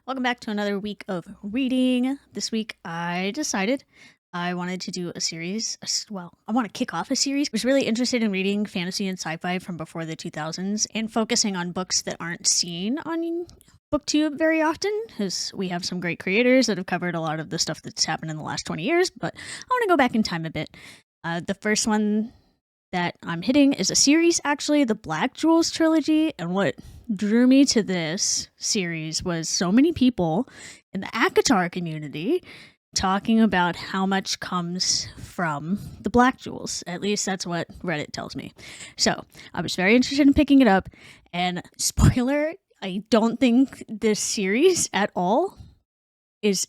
welcome back to another week of reading. This week I decided I wanted to do a series. I want to kick off a series. I was really interested in reading fantasy and sci-fi from before the 2000s and focusing on books that aren't seen on BookTube very often, because we have some great creators that have covered a lot of the stuff that's happened in the last 20 years, but I want to go back in time a bit. The first one that I'm hitting is a series, actually, the Black Jewels trilogy, and what drew me to this series was so many people in the ACOTAR community talking about how much comes from the Black Jewels. At least that's what Reddit tells me. So I was very interested in picking it up, and spoiler, I don't think this series at all is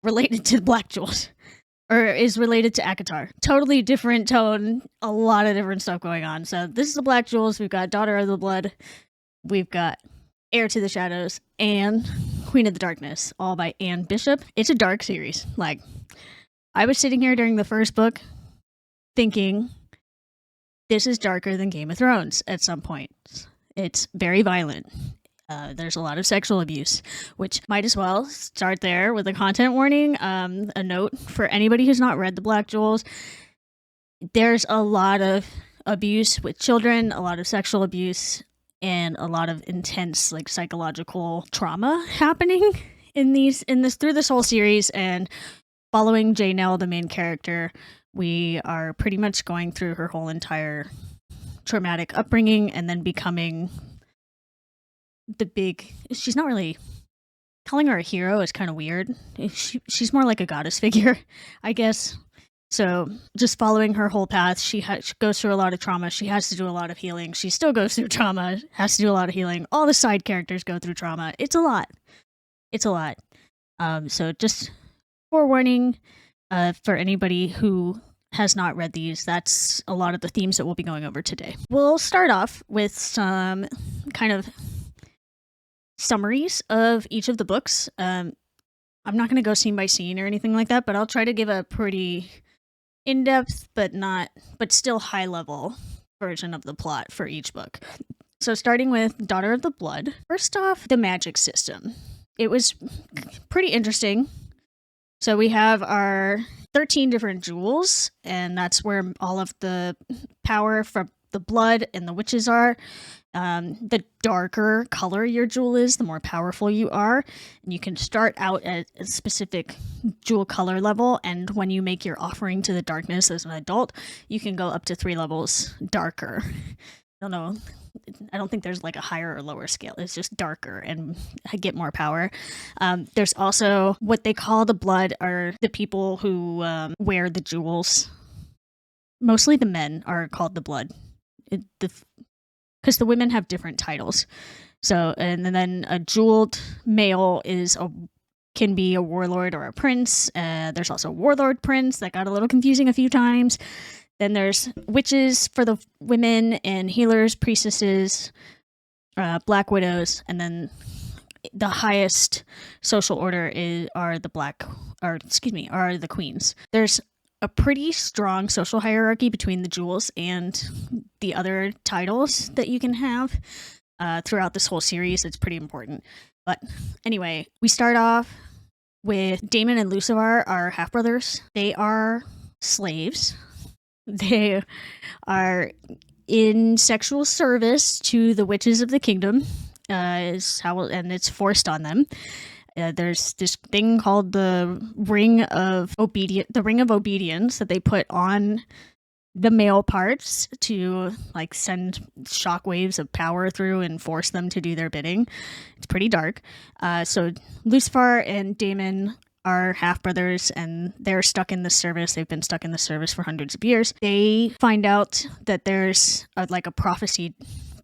related to the Black Jewels. Or is related to ACOTAR. Totally different tone, a lot of different stuff going on. So this is the Black Jewels. We've got Daughter of the Blood. We've got Heir to the Shadows and Queen of the Darkness, all by Anne Bishop. It's a dark series. Like, I was sitting here during the first book thinking, this is darker than Game of Thrones at some point. It's very violent. There's a lot of sexual abuse, which might as well start there with a content warning. A note for anybody who's not read The Black Jewels. There's a lot of abuse with children, a lot of sexual abuse, and a lot of intense like psychological trauma happening through this whole series. And following Janelle, the main character, we are pretty much going through her whole entire traumatic upbringing and then becoming she's not really, calling her a hero is kind of weird. She's more like a goddess figure, I guess. So just following her whole path, she goes through a lot of trauma. She has to do a lot of healing. She still goes through trauma, has to do a lot of healing. All the side characters go through trauma. It's a lot. So just forewarning for anybody who has not read these, that's a lot of the themes that we'll be going over today. We'll start off with some kind of summaries of each of the books. I'm not going to go scene by scene or anything like that, but I'll try to give a pretty in-depth but still high-level version of the plot for each book. So starting with Daughter of the Blood. First off, the magic system. It was pretty interesting. So we have our 13 different jewels, and that's where all of the power from the blood and the witches are. The darker color your jewel is, the more powerful you are. And you can start out at a specific jewel color level, and when you make your offering to the darkness as an adult, you can go up to 3 levels darker. I don't think there's like a higher or lower scale. It's just darker and I get more power. There's also what they call the blood, are the people who wear the jewels. Mostly the men are called the blood. Because the women have different titles. So, and then a jeweled male can be a warlord or a prince. There's also a warlord prince. That got a little confusing a few times. Then there's witches for the women and healers, priestesses, black widows, and then the highest social order are the queens. There's a pretty strong social hierarchy between the jewels and the other titles that you can have throughout this whole series. It's pretty important. But anyway, we start off with Damon and Lucifer, our half-brothers. They are slaves. They are in sexual service to the witches of the kingdom, and it's forced on them. There's this thing called the ring of obedience that they put on the male parts to like send shockwaves of power through and force them to do their bidding. It's pretty dark. So Lucifer and Damon are half-brothers, and they're stuck in this service. They've been stuck in the service for hundreds of years. They find out that there's a prophesied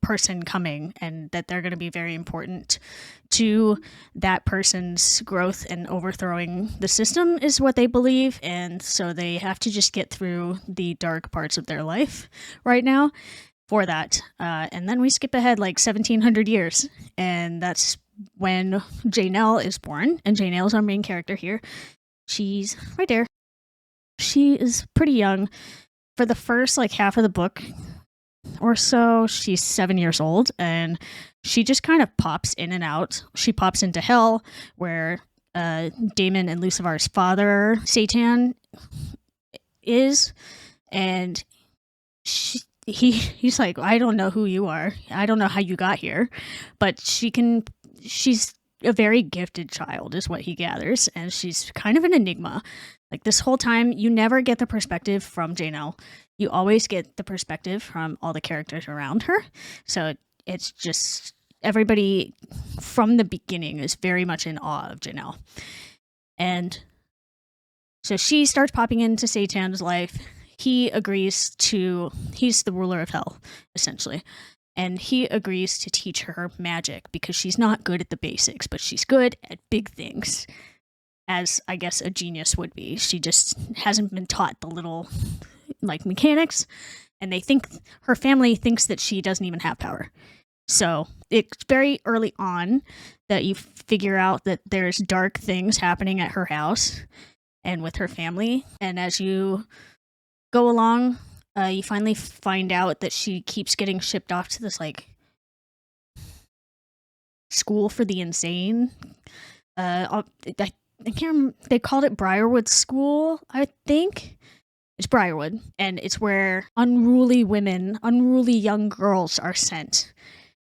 person coming, and that they're going to be very important to that person's growth and overthrowing the system is what they believe. And so they have to just get through the dark parts of their life right now for that. And then we skip ahead like 1700 years, and that's when Janelle is born. And Janelle is our main character here. She's right there. She is pretty young. For the first half of the book, or so. She's 7 years old, and she just kind of pops in and out. She pops into hell, where Damon and Lucifer's father, Satan, is, and he's like, I don't know who you are. I don't know how you got here, but she's a very gifted child is what he gathers, and she's kind of an enigma. Like this whole time, you never get the perspective from Janelle. You always get the perspective from all the characters around her. So it's just everybody from the beginning is very much in awe of Janelle. And so she starts popping into Satan's life. He agrees to, he's the ruler of hell, essentially. And he agrees to teach her magic because she's not good at the basics, but she's good at big things, as I guess a genius would be. She just hasn't been taught the little, like, mechanics, and they think, her family thinks that she doesn't even have power. So it's very early on that you figure out that there's dark things happening at her house and with her family. And as you go along, you finally find out that she keeps getting shipped off to this, like, school for the insane. I can't remember, they called it Briarwood School, I think. It's Briarwood, and it's where unruly women, unruly young girls are sent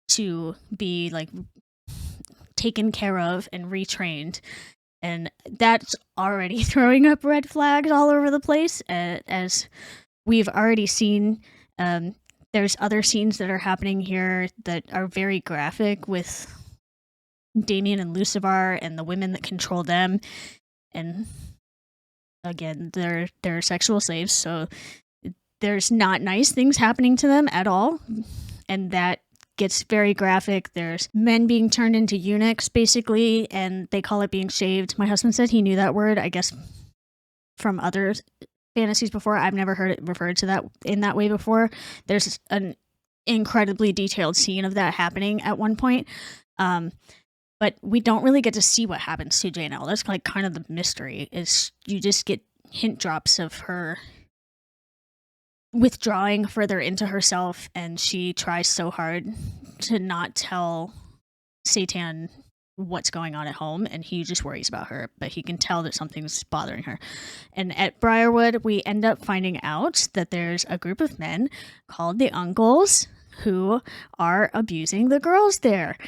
to be, like, taken care of and retrained. And that's already throwing up red flags all over the place, as we've already seen. There's other scenes that are happening here that are very graphic with Damien and Lucifer and the women that control them. And again, they're sexual slaves, so there's not nice things happening to them at all. And that gets very graphic. There's men being turned into eunuchs, basically, and they call it being shaved. My husband said he knew that word, I guess, from other fantasies before. I've never heard it referred to that in that way before. There's an incredibly detailed scene of that happening at one point. But we don't really get to see what happens to Janelle. That's like kind of the mystery, is you just get hint drops of her withdrawing further into herself, and she tries so hard to not tell Satan what's going on at home, and he just worries about her, but he can tell that something's bothering her. And at Briarwood, we end up finding out that there's a group of men called the Uncles who are abusing the girls there.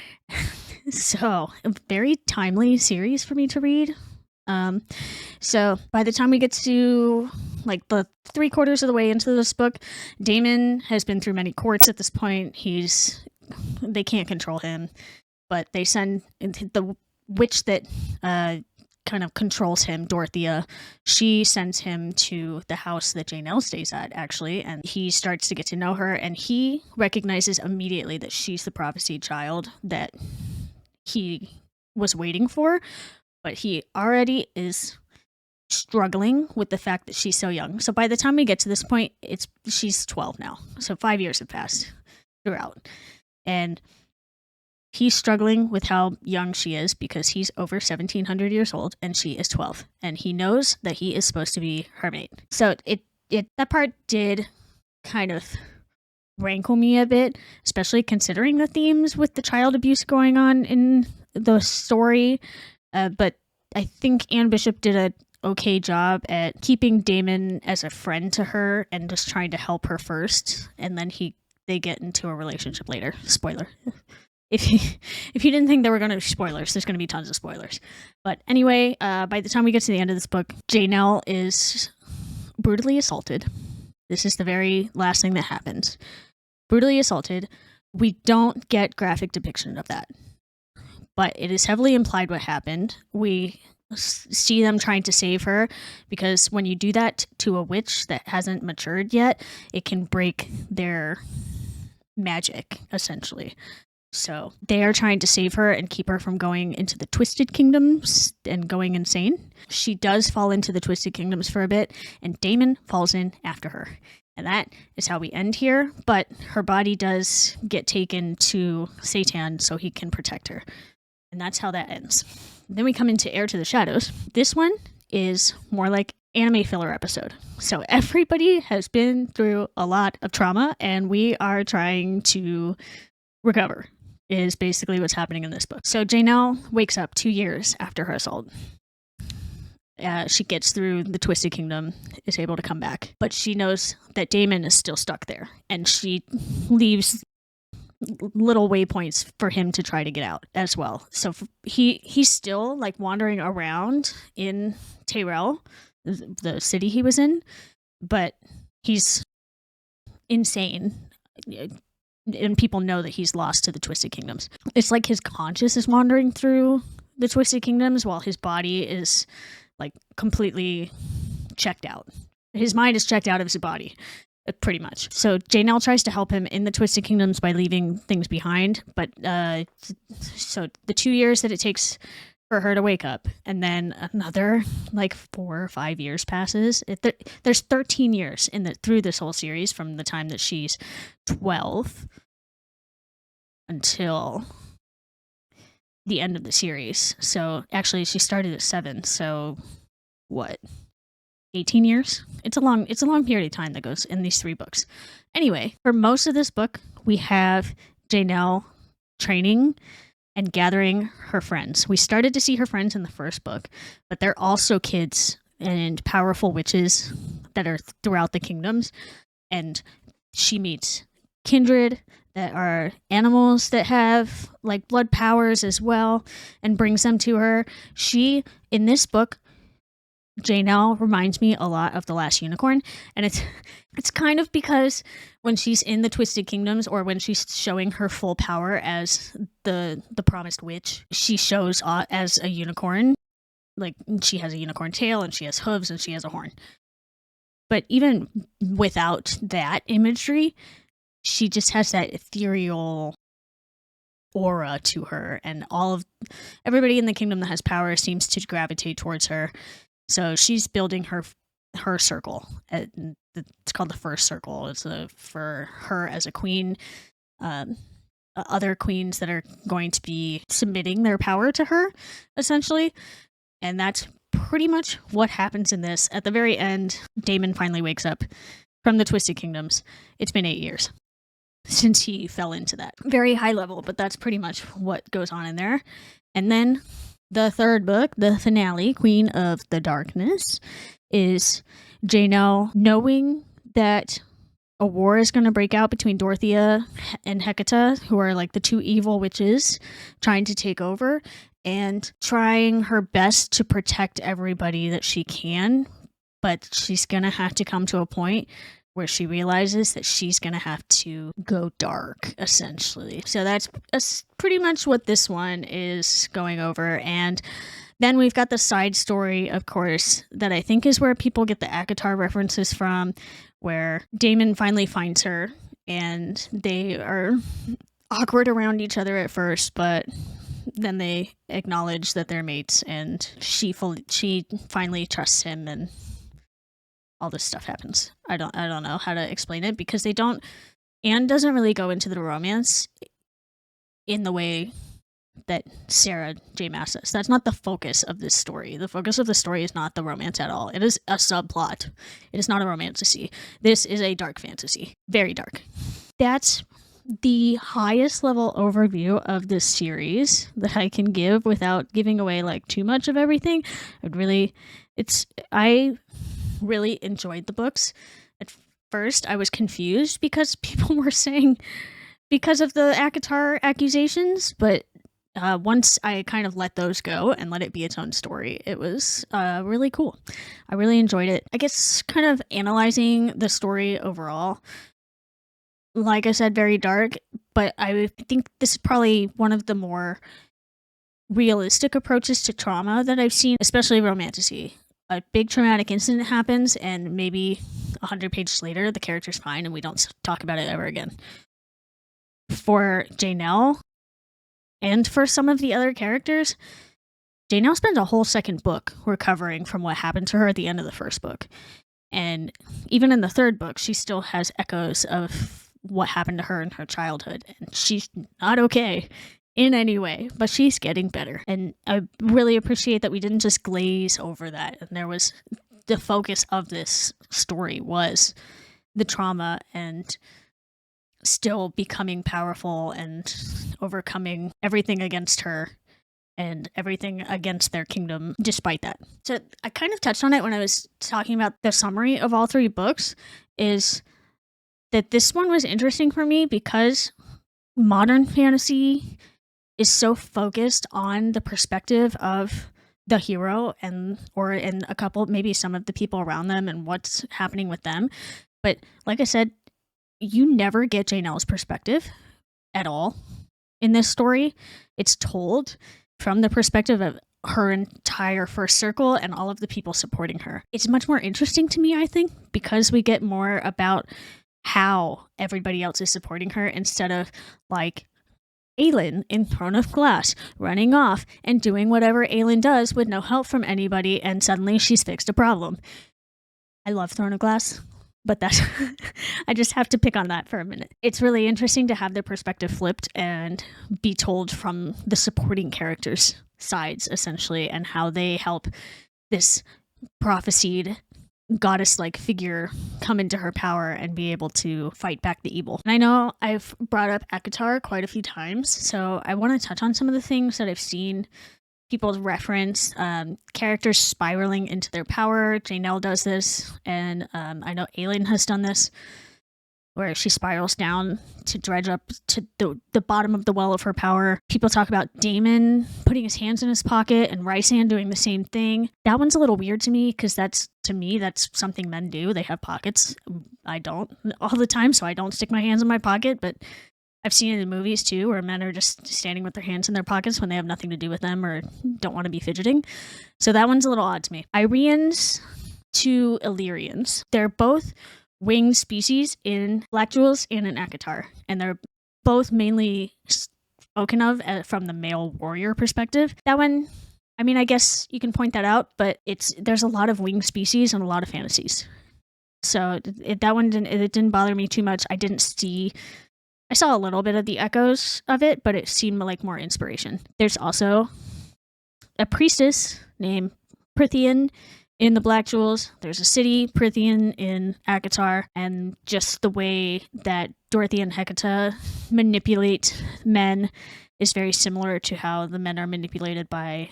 So, a very timely series for me to read. So by the time we get to, like, the 3/4 of the way into this book, Damon has been through many courts at this point. They can't control him, but they send the witch that kind of controls him, Dorothea. She sends him to the house that Janelle stays at, actually, and he starts to get to know her, and he recognizes immediately that she's the prophesied child that he was waiting for, but he already is struggling with the fact that she's so young. So by the time we get to this point, she's 12 now. So 5 years have passed throughout. And he's struggling with how young she is because he's over 1,700 years old and she is 12. And he knows that he is supposed to be her mate. So that part did kind of rankle me a bit, especially considering the themes with the child abuse going on in the story. But I think Anne Bishop did a okay job at keeping Damon as a friend to her and just trying to help her first, and then they get into a relationship later. Spoiler. If you didn't think there were going to be spoilers, there's going to be tons of spoilers. But anyway, by the time we get to the end of this book, Janelle is brutally assaulted. This is the very last thing that happens. Brutally assaulted. We don't get graphic depiction of that, but it is heavily implied what happened. We see them trying to save her, because when you do that to a witch that hasn't matured yet, it can break their magic, essentially. So they are trying to save her and keep her from going into the Twisted Kingdoms and going insane. She does fall into the Twisted Kingdoms for a bit, and Damon falls in after her. And that is how we end here, but her body does get taken to Satan so he can protect her. And that's how that ends. Then we come into Heir to the Shadows. This one is more like anime filler episode. So everybody has been through a lot of trauma, and we are trying to recover, is basically what's happening in this book. So Janelle wakes up 2 years after her assault. She gets through the Twisted Kingdom, is able to come back, but she knows that Damon is still stuck there, and she leaves little waypoints for him to try to get out as well. So he's still like wandering around in Tyrell, the city he was in, but he's insane, and people know that he's lost to the Twisted Kingdoms. It's like his conscience is wandering through the Twisted Kingdoms while his body is like completely checked out. His mind is checked out of his body, pretty much. So Janelle tries to help him in the Twisted Kingdoms by leaving things behind, but so the 2 years that it takes for her to wake up, and then another like 4 or 5 years passes. There's 13 years through this whole series, from the time that she's 12 until the end of the series. So actually, she started at 7. So what? 18 years? It's a long period of time that goes in these 3 books. Anyway, for most of this book, we have Janelle training and gathering her friends. We started to see her friends in the first book, but they're also kids and powerful witches that are throughout the kingdoms. And she meets kindred that are animals that have like blood powers as well, and brings them to her. In this book, Janelle reminds me a lot of The Last Unicorn, and it's kind of because when she's in the Twisted Kingdoms, or when she's showing her full power as the promised witch, she shows as a unicorn. Like, she has a unicorn tail, and she has hooves, and she has a horn. But even without that imagery, she just has that ethereal aura to her, and everybody in the kingdom that has power seems to gravitate towards her. So she's building her circle. It's called the First Circle. It's for her as a queen, other queens that are going to be submitting their power to her, essentially. And that's pretty much what happens in this. At the very end, Damon finally wakes up from the Twisted Kingdoms. It's been 8 years since he fell into that. Very high level, but that's pretty much what goes on in there. And then the third book, the finale, Queen of the Darkness, is Janelle knowing that a war is going to break out between Dorothea and Hecata, who are like the 2 evil witches trying to take over, and trying her best to protect everybody that she can. But she's going to have to come to a point where she realizes that she's going to have to go dark, essentially. So that's pretty much what this one is going over. And then we've got the side story, of course, that I think is where people get the ACOTAR references from, where Damon finally finds her, and they are awkward around each other at first, but then they acknowledge that they're mates, and she finally trusts him, and all this stuff happens. I don't know how to explain it, because Anne doesn't really go into the romance in the way that Sarah J. Maas does. That's not the focus of this story. The focus of the story is not the romance at all. It is a subplot. It is not a romantasy. This is a dark fantasy. Very dark. That's the highest level overview of this series that I can give without giving away like too much of everything. I really enjoyed the books. At first, I was confused because people were saying because of the ACOTAR accusations, but once I kind of let those go and let it be its own story, it was really cool. I really enjoyed it. I guess kind of analyzing the story overall, like I said, very dark, but I think this is probably one of the more realistic approaches to trauma that I've seen, especially romantasy. A big traumatic incident happens, and maybe 100 pages later, the character's fine, and we don't talk about it ever again. For Janelle, and for some of the other characters, Janelle spends a whole second book recovering from what happened to her at the end of the first book. And even in the third book, she still has echoes of what happened to her in her childhood. And she's not okay in any way, but she's getting better. And I really appreciate that we didn't just glaze over that. And the focus of this story was the trauma and still becoming powerful and overcoming everything against her and everything against their kingdom despite that. So I kind of touched on it when I was talking about the summary of all three books, is that this one was interesting for me because modern fantasy is so focused on the perspective of the hero and a couple, maybe some of the people around them and what's happening with them. But like I said, you never get Janelle's perspective at all in this story. It's told from the perspective of her entire first circle and all of the people supporting her. It's much more interesting to me, I think, because we get more about how everybody else is supporting her instead of like Aelin in Throne of Glass running off and doing whatever Aelin does with no help from anybody, and suddenly she's fixed a problem. I love Throne of Glass, but that's I just have to pick on that for a minute. It's really interesting to have their perspective flipped and be told from the supporting characters' sides, essentially, and how they help this prophesied goddess-like figure come into her power and be able to fight back the evil. And I know I've brought up ACOTAR quite a few times, so I want to touch on some of the things that I've seen people reference. Characters spiraling into their power. Janelle does this, and I know Aelin has done this, where she spirals down to dredge up to the bottom of the well of her power. People talk about Daemon putting his hands in his pocket and Rysand doing the same thing. That one's a little weird to me because that's something men do. They have pockets. I don't all the time, so I don't stick my hands in my pocket, but I've seen it in movies too, where men are just standing with their hands in their pockets when they have nothing to do with them or don't want to be fidgeting. So that one's a little odd to me. Ireans to Illyrians. They're both winged species in Black Jewels and in ACOTAR, and they're both mainly spoken of from the male warrior perspective. That one, I mean, I guess you can point that out, but there's a lot of winged species and a lot of fantasies. So that one didn't bother me too much. I saw a little bit of the echoes of it, but it seemed like more inspiration. There's also a priestess named Prythian in the Black Jewels. There's a city, Prythian, in ACOTAR, and just the way that Dorothy and Hecate manipulate men is very similar to how the men are manipulated by,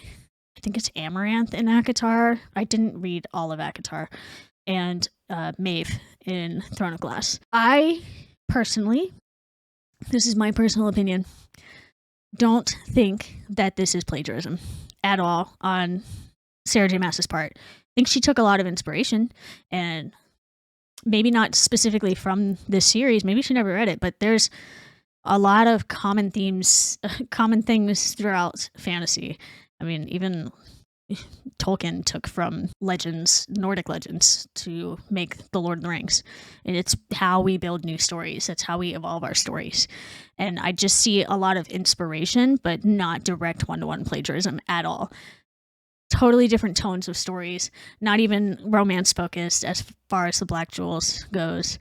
I think it's Amaranth in ACOTAR. I didn't read all of ACOTAR. And Maeve in Throne of Glass. I personally, this is my personal opinion, don't think that this is plagiarism at all on Sarah J. Maas's part. I think she took a lot of inspiration, and maybe not specifically from this series. Maybe she never read it, but there's a lot of common themes, common things throughout fantasy. I mean, even Tolkien took from legends, Nordic legends, to make The Lord of the Rings. And it's how we build new stories. It's how we evolve our stories. And I just see a lot of inspiration, but not direct one-to-one plagiarism at all. Totally different tones of stories, not even romance focused as far as the Black Jewels goes.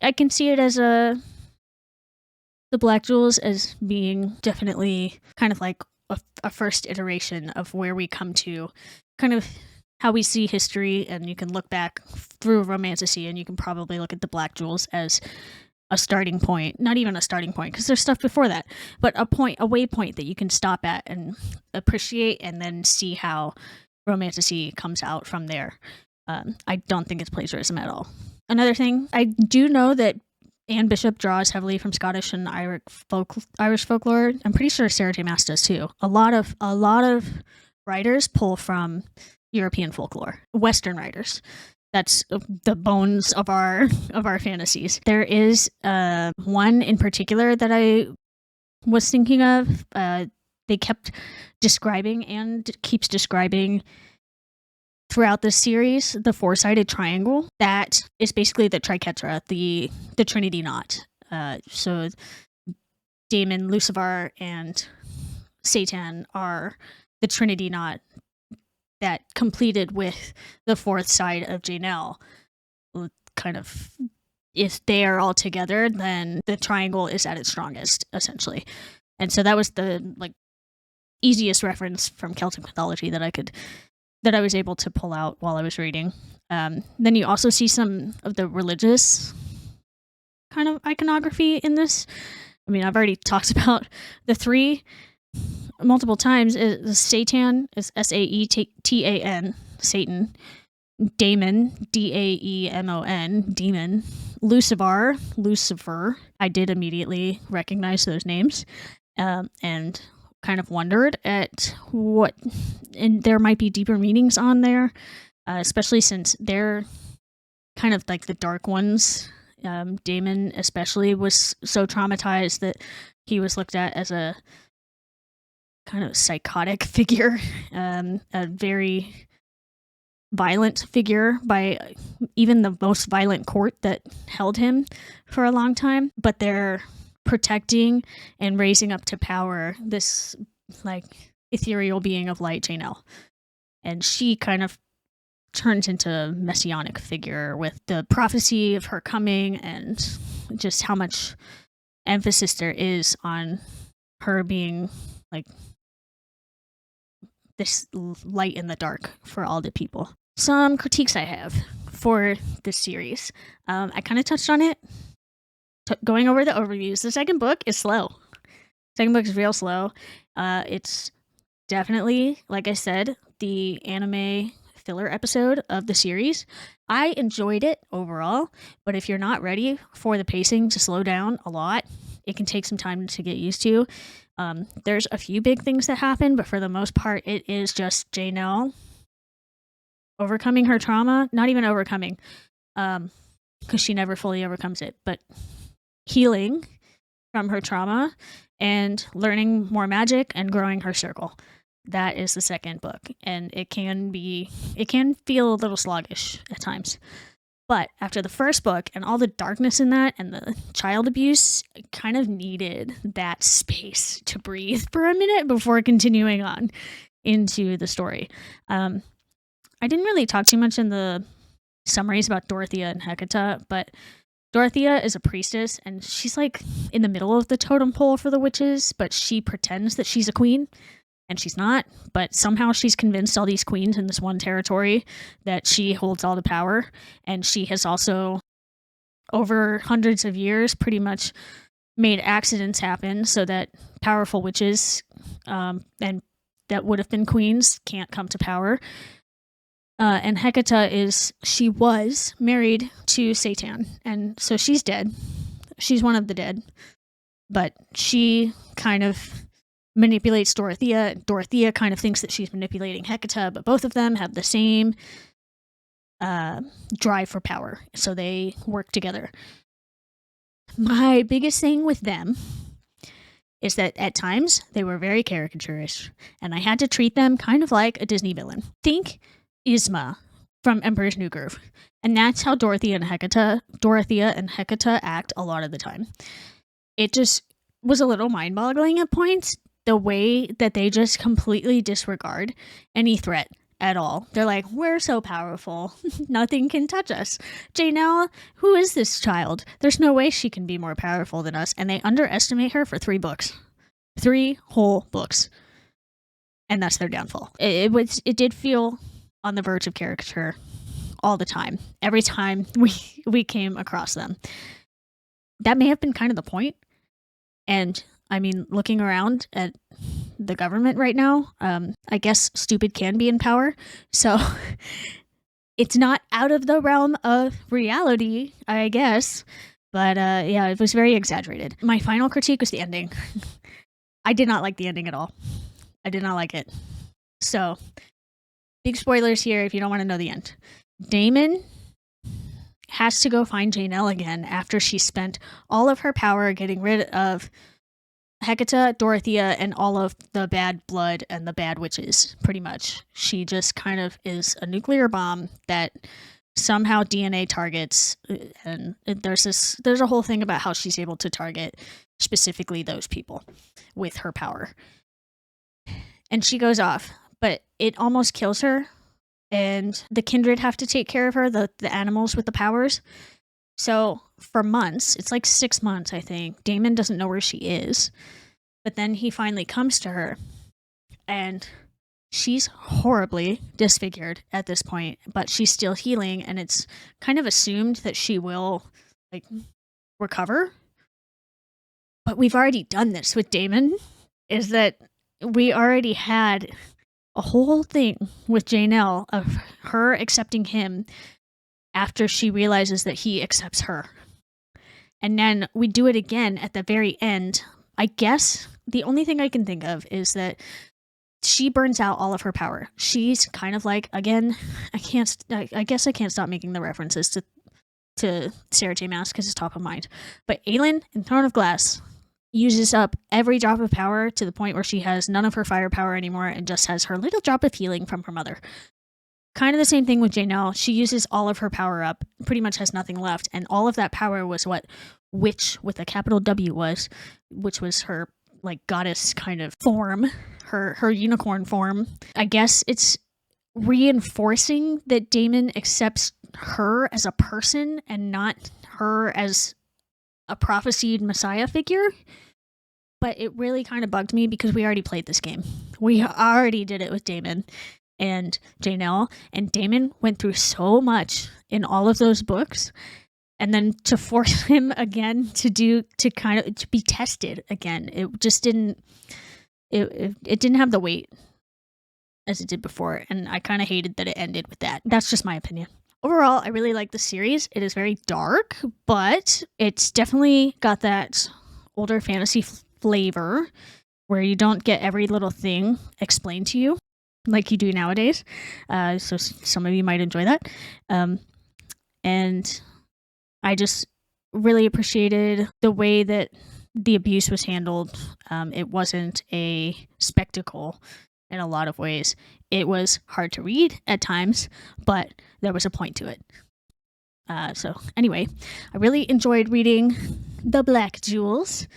I can see it as the Black Jewels as being definitely kind of like a first iteration of where we come to, kind of how we see history, and you can look back through romantasy and you can probably look at the Black Jewels as a starting point, not even a starting point because there's stuff before that, but a waypoint that you can stop at and appreciate and then see how romantasy comes out from there. I don't think it's plagiarism at all. Another thing, I do know that Anne Bishop draws heavily from Scottish and Irish folklore. I'm pretty sure Sarah J. Maas does too. A lot of writers pull from European folklore, Western writers. That's the bones of our fantasies. There is one in particular that I was thinking of. They kept describing and keeps describing throughout this series the four-sided triangle that is basically the triquetra, the Trinity knot. So Daemon, Lucifer, and Satan are the Trinity knot that completed with the fourth side of Janelle. Kind of, if they are all together, then the triangle is at its strongest, essentially. And so that was the easiest reference from Celtic mythology that I could that I was able to pull out while I was reading. Then you also see some of the religious kind of iconography in this. I mean, I've already talked about the three multiple times. Satan is Saetan, Satan. Daemon, Daemon, demon. Lucifer. I did immediately recognize those names, and kind of wondered at what, and there might be deeper meanings on there, especially since they're kind of like the dark ones. Daemon especially was so traumatized that he was looked at as a kind of psychotic figure, a very violent figure by even the most violent court that held him for a long time. But they're protecting and raising up to power this like ethereal being of light, Janelle. And she kind of turns into a messianic figure with the prophecy of her coming and just how much emphasis there is on her being like this light in the dark for all the people. Some critiques I have for this series. I kind of touched on it going over the overviews. The second book is slow. Second book is real slow. It's definitely, like I said, the anime filler episode of the series. I enjoyed it overall, but if you're not ready for the pacing to slow down a lot, it can take some time to get used to. There's a few big things that happen, but for the most part, it is just Janelle overcoming her trauma. Not even overcoming, because she never fully overcomes it, but healing from her trauma and learning more magic and growing her circle. That is the second book, and it can feel a little sluggish at times. But after the first book and all the darkness in that and the child abuse, I kind of needed that space to breathe for a minute before continuing on into the story. I didn't really talk too much in the summaries about Dorothea and Hecata, but Dorothea is a priestess, and she's like in the middle of the totem pole for the witches, but she pretends that she's a queen. And she's not, but somehow she's convinced all these queens in this one territory that she holds all the power. And she has also, over hundreds of years, pretty much made accidents happen so that powerful witches and that would have been queens can't come to power. And Hecata she was married to Satan, and so she's dead. She's one of the dead. But she kind of manipulates Dorothea. Dorothea kind of thinks that she's manipulating Hecata, but both of them have the same drive for power, so they work together. My biggest thing with them is that at times they were very caricaturish, and I had to treat them kind of like a Disney villain. Think Yzma from Emperor's New Groove, and that's how Dorothea and Hecata act a lot of the time. It just was a little mind-boggling at points, the way that they just completely disregard any threat at all. They're like, we're so powerful. Nothing can touch us. Janelle, who is this child? There's no way she can be more powerful than us. And they underestimate her for 3 books. 3 whole books. And that's their downfall. It did feel on the verge of caricature all the time. Every time we came across them. That may have been kind of the point. And I mean, looking around at the government right now, I guess stupid can be in power. So it's not out of the realm of reality, I guess. But yeah, it was very exaggerated. My final critique was the ending. I did not like the ending at all. I did not like it. So, big spoilers here if you don't want to know the end. Daemon has to go find Janelle again after she spent all of her power getting rid of Hecata, Dorothea, and all of the bad blood and the bad witches, pretty much. She just kind of is a nuclear bomb that somehow DNA targets, and there's a whole thing about how she's able to target specifically those people with her power. And she goes off, but it almost kills her, and the kindred have to take care of her, the animals with the powers. So for months, it's like 6 months, I think, Daemon doesn't know where she is. But then he finally comes to her, and She's horribly disfigured at this point, but she's still healing, and it's kind of assumed that she will, like, recover. But we've already done this with Damon, is that we already had a whole thing with Janelle of her accepting him after she realizes that he accepts her. And then we do it again at the very end. I guess the only thing I can think of is that she burns out all of her power. She's kind of like, again, I guess I can't stop making the references to Sarah J. Maas because it's top of mind. But Aelin in Throne of Glass uses up every drop of power to the point where she has none of her firepower anymore and just has her little drop of healing from her mother. Kind of the same thing with Janelle. She uses all of her power up, pretty much has nothing left, and all of that power was what Witch with a capital W was, which was her like goddess kind of form, her unicorn form. I guess it's reinforcing that Damon accepts her as a person and not her as a prophesied messiah figure. But it really kind of bugged me because we already played this game. We already did it with Damon and Janelle, and Damon went through so much in all of those books, and then to force him again to be tested again, it just didn't it didn't have the weight as it did before, and I kind of hated that it ended with that. That's just my opinion. Overall, I really like the series. It is very dark, but it's definitely got that older fantasy flavor where you don't get every little thing explained to you like you do nowadays. So some of you might enjoy that. And I just really appreciated the way that the abuse was handled. It wasn't a spectacle in a lot of ways. It was hard to read at times, but there was a point to it. So anyway, I really enjoyed reading The Black Jewels,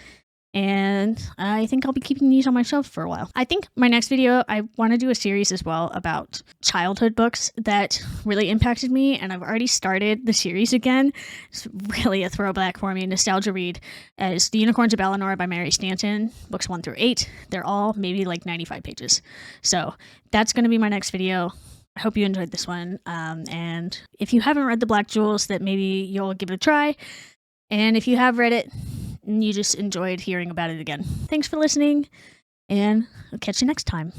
and I think I'll be keeping these on my shelf for a while. I think my next video, I want to do a series as well about childhood books that really impacted me, and I've already started the series again. It's really a throwback for me, nostalgia read. It's The Unicorns of Balinor by Mary Stanton, books 1 through 8. They're all maybe like 95 pages. So that's going to be my next video. I hope you enjoyed this one. And if you haven't read The Black Jewels, that maybe you'll give it a try. And if you have read it, and you just enjoyed hearing about it again. Thanks for listening, and I'll catch you next time.